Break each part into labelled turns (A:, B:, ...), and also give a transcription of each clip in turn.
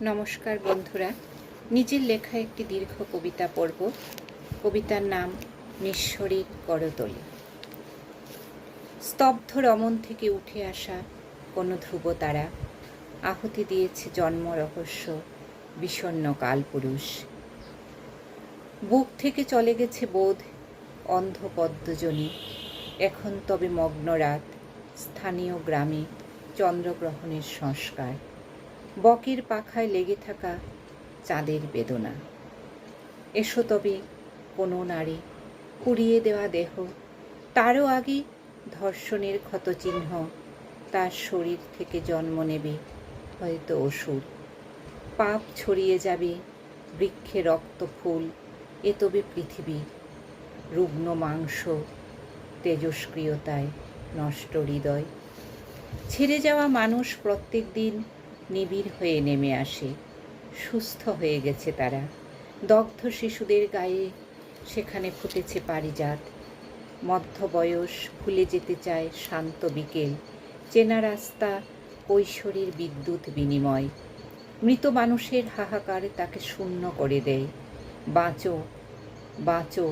A: নমস্কার বন্ধুরা, নিজের লেখা একটি দীর্ঘ কবিতা পড়ব। কবিতার নাম নিঃস্বরিক করতলে। স্তব্ধ রমণ থেকে উঠে আসা কোনো ধ্রুব তারা আহুতি দিয়েছে জন্ম রহস্য বিষণ্ণ কালপুরুষ। বুক থেকে চলে গেছে বোধ অন্ধ পদ্মজনী। এখন তবে মগ্ন রাত, স্থানীয় গ্রামে চন্দ্রগ্রহণের সংস্কার, বকের পাখায় লেগে থাকা চাঁদের বেদনা। এসো তবে কোনো নারী, পুড়িয়ে দেওয়া দেহ, তারও আগে ধর্ষণের ক্ষতচিহ্ন। তার শরীর থেকে জন্ম নেবে হয়তো অসুর। পাপ ছড়িয়ে যাবে বৃক্ষে রক্ত ফুল। এ তবে পৃথিবী, রুগ্ন মাংস, তেজস্ক্রিয়তায় নষ্ট হৃদয়। ছেড়ে যাওয়া মানুষ প্রত্যেক দিন নিবিড় হয়ে নেমে আসে। সুস্থ হয়ে গেছে তারা। দগ্ধ শিশুদের গায়ে সেখানে ফুটেছে পারিজাত। মধ্যবয়স ভুলে যেতে চায় শান্ত বিকেল। চেনা রাস্তা কৈশোরের বিদ্যুৎ বিনিময়। মৃত মানুষের হাহাকার তাকে শূন্য করে দেয়। বাঁচো বাঁচো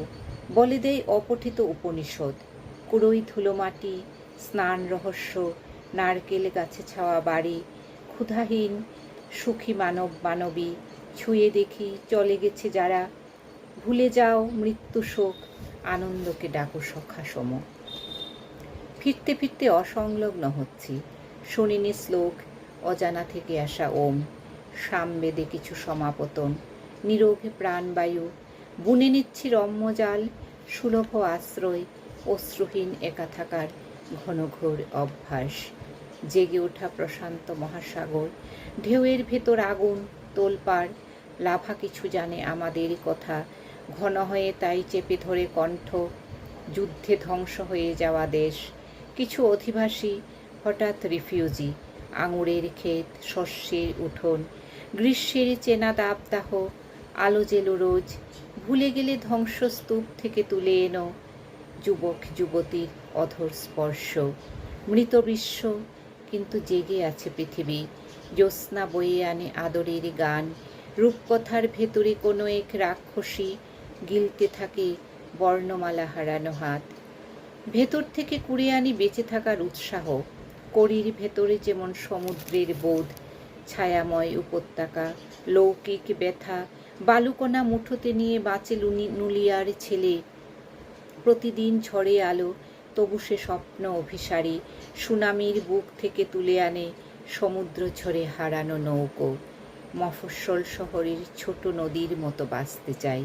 A: বলে দেয় অপঠিত উপনিষদ। কুড়োই ধুলোমাটি, স্নান রহস্য, নারকেল গাছে ছাওয়া বাড়ি, ক্ষুধাহীন সুখী মানব মানবী। ছুঁয়ে দেখি চলে গেছে যারা। ভুলে যাও মৃত্যু শোক, আনন্দকে ডাকো সখা সম। ফিরতে ফিরতে অসংলগ্ন হচ্ছি, শুনিনি শ্লোক, অজানা থেকে আসা ওম। সামবেদে কিছু সমাপতন, নীরবে প্রাণবায়ু। বুনে নিচ্ছি রম্যজাল, সুলভ আশ্রয়, অশ্রুহীন একা থাকার ঘনঘোর অভ্যাস। জেগে ওঠা প্রশান্ত মহাসাগর, ঢেউয়ের ভেতর আগুন তোলপাড়। লাভা কিছু জানে আমাদের কথা, ঘন হয়ে তাই চেপে ধরে কণ্ঠ। যুদ্ধে ধ্বংস হয়ে যাওয়া দেশ, কিছু অধিবাসী হঠাৎ রিফিউজি। আঙুরের ক্ষেত, শস্যের উঠোন, গ্রীষ্মের চেনা দাবদাহ। আলো জেলো রোজ, ভুলে গেলে ধ্বংসস্তূপ থেকে তুলে এনো যুবক যুবতীর অধর স্পর্শ। মৃত বিশ্ব কিন্তু জেগে আছে পৃথিবী। জ্যোৎস্না বয়ে আনে আদরের গান। রূপকথার ভেতরে কোনো এক রাক্ষসী গিলতে থাকে বর্ণমালা হারানো হাত। ভেতর থেকে কুড়ে আনি বেঁচে থাকার উৎসাহ। কড়ির ভেতরে যেমন সমুদ্রের বোধ, ছায়াময় উপত্যকা, লৌকিক ব্যথা। বালুকণা মুঠোতে নিয়ে বাঁচে নুলিয়ার ছেলে। প্রতিদিন ঝড়ে আলো, তবু সে স্বপ্ন অভিসারী। সুনামির বুক থেকে তুলে আনে সমুদ্র ঝড়ে হারানো নৌকো। মফস্বল শহরের ছোট নদীর মতো বাঁচতে চাই।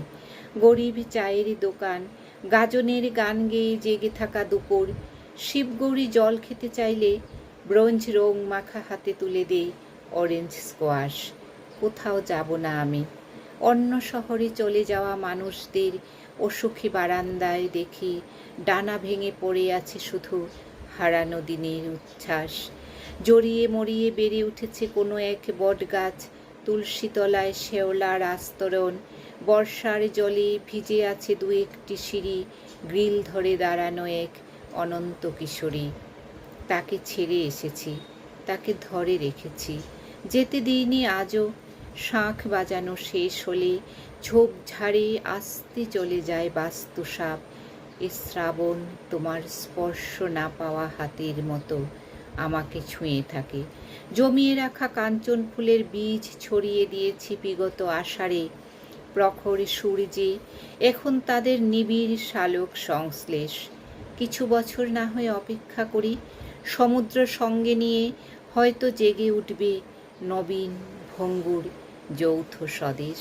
A: গরিব চায়ের দোকান, গাজনের গান গেয়ে জেগে থাকা দুপুর। শিবগৌরী জল খেতে চাইলে ব্রোঞ্জ রং মাখা হাতে তুলে দেই অরেঞ্জ স্কোয়াশ। কোথাও যাব না আমি, অন্য শহরে চলে যাওয়া মানুষদের অসুখী বারান্দায় দেখি ডানা ভেঙে পড়ে আছে শুধু হারানো দিনের উচ্ছ্বাস। জড়িয়ে মরিয়ে বেড়ে উঠেছে কোনো এক বটগাছ, তুলসী তলায় শেওলার আস্তরণ। বর্ষার জলে ভিজে আছে দু একটি সিঁড়ি, গ্রিল ধরে দাঁড়ানো এক অনন্ত কিশোরী। তাকে ছেড়ে এসেছি, তাকে ধরে রেখেছি, যেতে দিইনি আজও। শাঁখ বাজানো শেষ হলে ঝোপঝাড়ে আস্তে চলে যায় বাস্তুসাপ। এ শ্রাবণ তোমার স্পর্শ না পাওয়া হাতের মতো আমাকে ছুঁয়ে থাকে। জমিয়ে রাখা কাঞ্চন ফুলের বীজ ছড়িয়ে দিয়েছি বিগত আষাঢ়ে। প্রখর সূর্যে এখন তাদের নিবিড় শালক সংশ্লেষ। কিছু বছর না হয় অপেক্ষা করি, সমুদ্র সঙ্গে নিয়ে হয়তো জেগে উঠবে নবীন ভঙ্গুর যৌথ স্বদেশ।